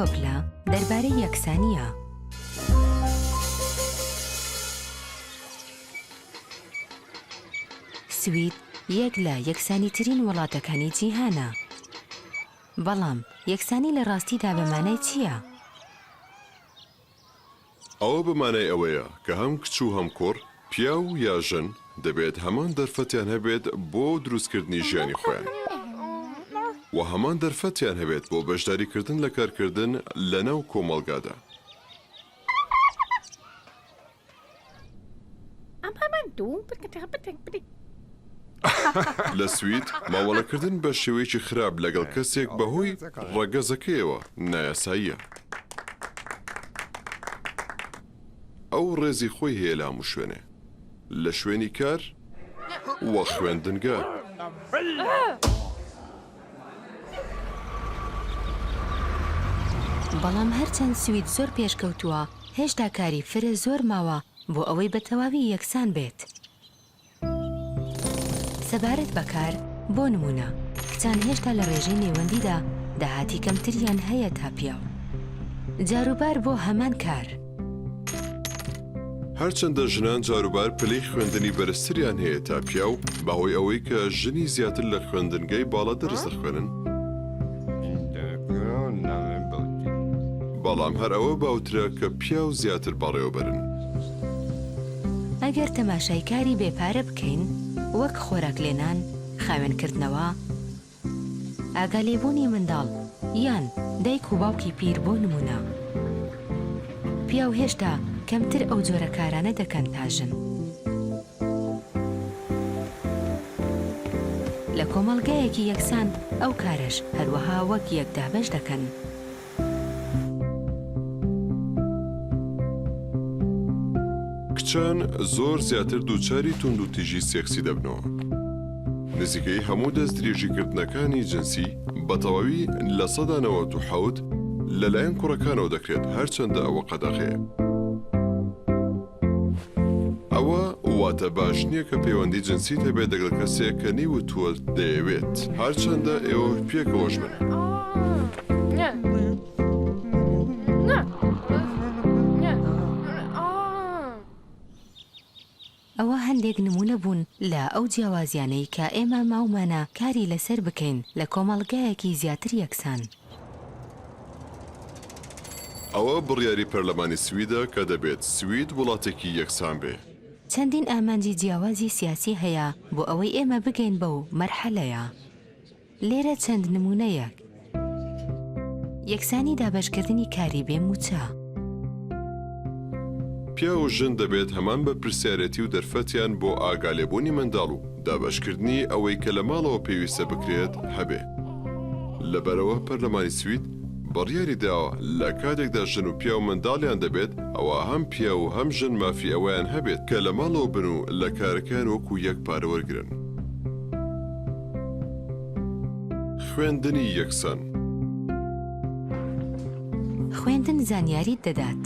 کۆپلا دەربارەی یەکسانیە. سوید یەک لە یەکسانیترین وڵاتەکانی جیهانە. بەڵام یەکسانی لە ڕاستیدا بەمانای چییە؟ ئەوە بەمانای ئەوەیە کە هەم کچ و هەم کوڕ، پیا و یا ژن دەبێت هەمان دەرفەتیان هەبێت بۆ دروستکردنی ژیانی خۆیان و هەمان دەرفەتیان هەبێت بۆ بەشداریکردن لە کارکردن لەناو کۆمەڵگادا. لە سوید ماوەڵەکردن بە شێوەیەکی خراپ لەگەڵ کەسێک بەهۆی ڕەگەزەکەیەوە نایاساییە. ئەو ڕێزی خۆی هەیە لە هەموو شوێنێ، لە شوێنی کار وە خوێندنگە. بەڵام هەرچەند سوید زۆر پێشکەوتووە، هێشتا کاری فرە زۆر ماوە بۆ ئەوەی بە تەواوی یەکسان بێت. سەبارەت بەکار بۆ نمونە کچان هێشتا لە ڕێژەی نێوەندیدا داهاتی کەمتریان هەیە تا پیاو. جاروبار بۆ هەمان کار. هەرچەندە ژنان جاروبار پلەی خوێندنی بەرزتریان هەیە تا پیاو بەهۆی ئەوەی کە ژنی زیاتر لە خوێندنگەی باڵا دەرس دەخوێنن، بەڵام هەر ئەوە باوترە کە پیاو زیاتر بەڕێوەبەرن. ئەگەر تەماشای کاری بێپارە بکەین وەک خۆراک لێنان، خاوێنکردنەوە، ئاگالێبوونی منداڵ یان دایک و باوکی پیر بۆ نمونە، پیاو هێشتا کەمتر ئەو جۆرە کارانە دەکەن تا ژن. لە کۆمەڵگایەکی یەکسان ئەو کارش هەروەها وەک یەکدابەش دەکەن. کچان زۆر زیاتر دووچاری توند و تیژی سێکسی دەبنەوە. نزیکەی هەموو دەست درێژیکردنەکانی جنسی بەتەواوی لە 97 لەلایەن کوڕەکانەوە دەکرێت، هەرچەندە ئەوە قەدەغەیە. ئەوە واتە باش نییە کە پەیوەندی جنسی هەبێت لەگەڵ کەسێک کە نەیوتووە دەیەوێت، هەرچەندە ئێوە پێکەوەش بن. ئەوە هەندێک نمونە بوون لە ئەو جیاوازیانەی کە ئێمە ماومانە کاری لەسەر بکەین لە کۆمەڵگایەکی زیاتر یەکسان. ئەوە بڕیاری پەرلەمانی سویدە کە دەبێت سوید وڵاتێکی یەکسان بێ. چەندین ئامانجی جیاوازی سیاسی هەیە بۆ ئەوەی ئێمە بگەین بەو مەرحەلەیە. لێرە چەند نمونەیەک: یەکسانی دابەشکردنی کاری بێ موچە. پیا و ژن دەبێت هەمان بە پرسیارەتی و دەرفەتیان بۆ ئاگالێبوونی منداڵ و دابەشکردنی ئەوەی کە لە ماڵەوە پێویستە بکرێت هەبێ. لەبەرەوە پەرلەمانی سوید بڕیاری داوە لە کاتێکدا ژن و پیا و منداڵیان دەبێت ئەوە هەم پیا و هەم ژن مافی ئەوەیان هەبێت کە لە ماڵەوە بن و لە کارەکان وەکو یەک پارە وەرگرن. خوێندنی یەکسان. خوێندن زانیاریت دەدات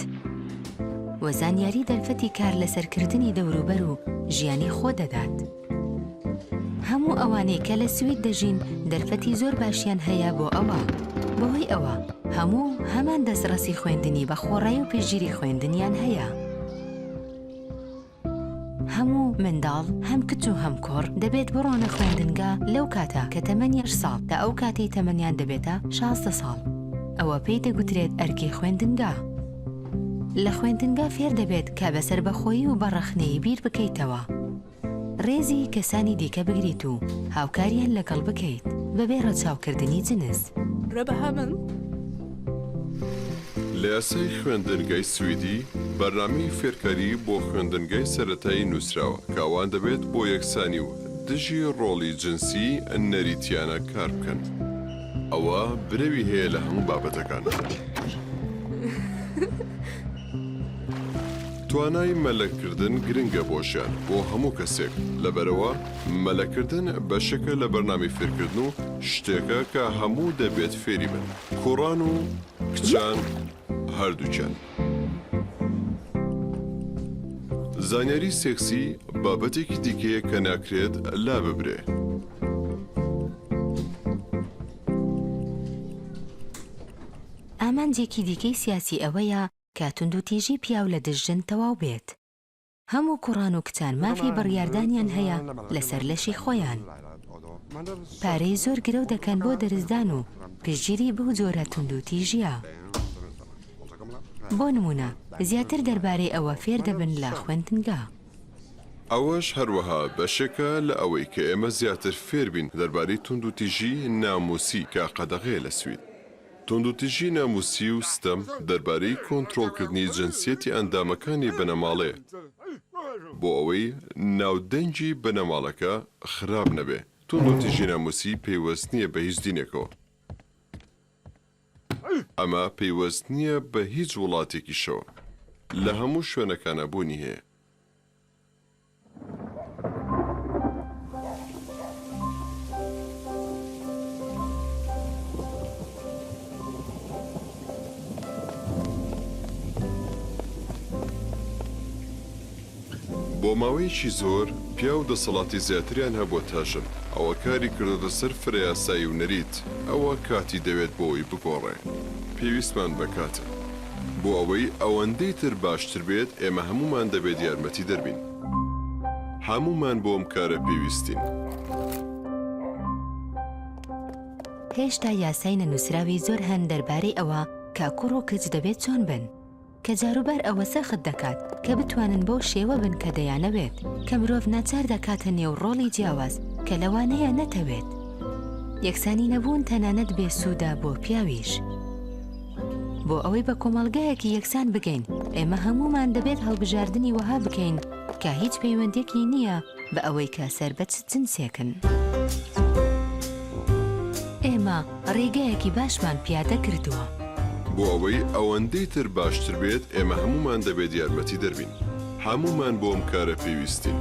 و زانیاری دەرفەتی کار لەسەرکردنی دەوروبەر و ژیانی خۆ دەدات. هەموو ئەوانەی کە لە سوید دەژین دەرفەتی زۆر باشیان هەیە بۆ ئەوە. بەهۆی ئەوە هەموو هەمان دەستڕەسی خوێندنی بە خۆڕایی و پێشگیری خوێندنیان هەیە. هەموو منداڵ هەم کچ و هەم کوڕ دەبێت بڕۆنە خوێندنگا لەو کاتە کە تەمەنی 8 ساڵ تا ئەو کاتەی تەمەنیان دەبێتە 16 ساڵ. ئەوە پێی دەگوترێت ئەرکی خوێندنگا. لە خوێندنگا فێر دەبێت کە بەسەر بەخۆیی و بەڕەخنەی بیر بکەیتەوە، ڕێزی کەسانی دیکە بگریت و هاوکاریان لەگەڵ بکەیت بەبێ ڕەچاوکردنی جنس. لە یاسای خوێندنگای سویدی بەرنامەی فێرکاری بۆ خوێندنگای سەرەتایی نووسراوە کە ئەوان دەبێت بۆ یەکسانی و دژی ڕۆڵی جنسی نەریتیانە کار بکەن. ئەوە برەوی هەیە لە هەموو بابەتەکان. توانای مەلەکردن گرنگە بۆ ژیان بۆ هەموو کەسێک، لەبەرەوە مەلەکردن بەشێکە لە بەرنامی فێرکردن و شتێکە کە هەموو دەبێت فێری بن، کوڕان و کچان هەردووچیان. زانیاری سێکسی بابەتێکی دیکەیە کە ناکرێت لا ببرێ. ئامانجێکی دیکەی سیاسی ئەوەیە کە توندوتیژی پیاو لە دژن تەواو بێت. هەموو کوڕان و کچان مافی بڕیاردانیان هەیە لەسەر لەشی خۆیان. پارەی زۆر گرە دەکەن بۆ دەرزدان و پشتگیری بەو جۆرە توندوتیژیە. بۆ نمونە زیاتر دەربارەی ئەوە فێر دەبن لە خوێندنگا. ئەوەش هەروەها بەشێکە لە ئەوەی کە ئێمە زیاتر فێربین دەربارەی توندوتیژی ناموسی کە قەدەغەیە لە سوید. توندوتیژی ناموسی و ستەم دەربارەی کۆنتڕۆڵکردنی جنسیەتی ئەندامەکانی بنەماڵەیە بۆ ئەوەی ناودەنگی بنەماڵەکە خراپ نەبێ. توندوتیژی ناموسی پێیوەست نییە بە هیچ دینێکەوە. ئەمە پەیوەست نییە بە هیچ وڵاتێکیشەوە. لە هەموو شوێنەکانە بوونی هەیە. بۆ ماوەیەکی زۆر پیا و دەسەڵاتی زیاتریان هەبووە تاژن. ئەوە کاری کردە سەر فرەیاسایی و نەریت. ئەوە کاتی دەوێت بۆ ئەوی بگۆڕێ. پێویستمان بە کاتە. بۆ ئەوەی ئەوەندەی تر باشتر بێت ئێمە هەمومان دەبێت یارمەتی دەربین. هەمومان بۆ ئەم کارە پێویستین. هێشتا یاسای نەنووسراوی زۆر هەن دەربارەی ئەوە کە کوڕ و کچ دەبێت چۆن بن. کە جاروبەر ئەوە سەخت دەکات کە بتوانن بەو شێوە بن کە دەیانەوێت کە مرۆڤ ناچار دەکاتە نێو ڕۆڵی جیاواز کە لەوانەیە نەتەوێت. یەکسانی نەبوون تەنانەت بێسوودا بۆ پیاویش. بۆ ئەوەی بە کۆمەڵگایەکی یەکسان بگەین ئێمە هەمومان دەبێت هەڵبژاردننی وەها بکەین کە هیچ پەیوەندێکی نییە بە ئەوەی کە سەربەت جنسێکن. ئێمە ڕێگایەکی باشمان پیادە کردووە. بۆ ئەوەی ئەوەندەی تر باشتر بێت ئێمە هەمومان دەبێت یارمەتی دەربین. هەمومان بۆ ئەم کارە پێویستین.